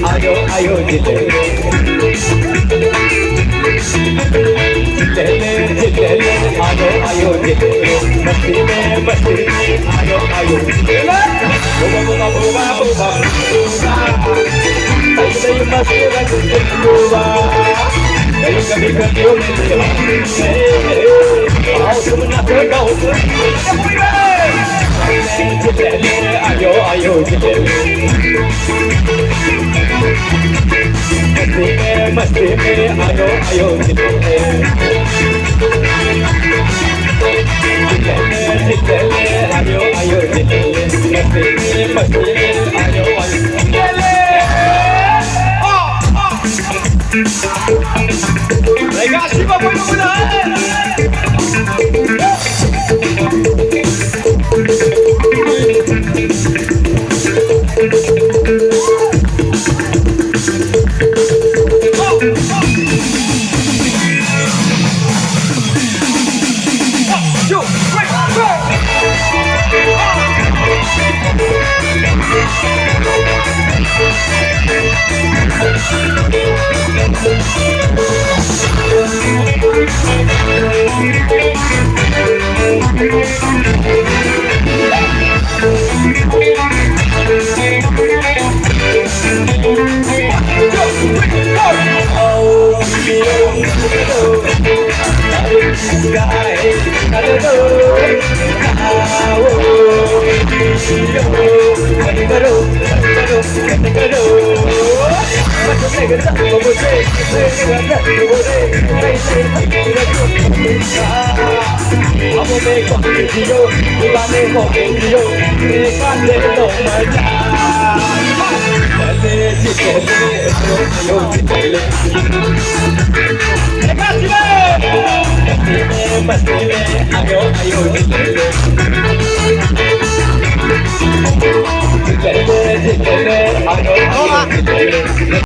आयो आयो जिलेले जिलेले आयो आयो जिलेले मस्ती में आयो आयो जिलेले बुबा बुबा बुबा बुबा बुबा मस्ती में बुबा कभी कभी कभी आओ तुम ना गाओ जिलेले आयो आयो जिलेले मस्ती में आयो आयो जिलेले जिलेले आयो आयो जिलेले मस्ती में आयो आयो जिलेले 내가 씹어보는구나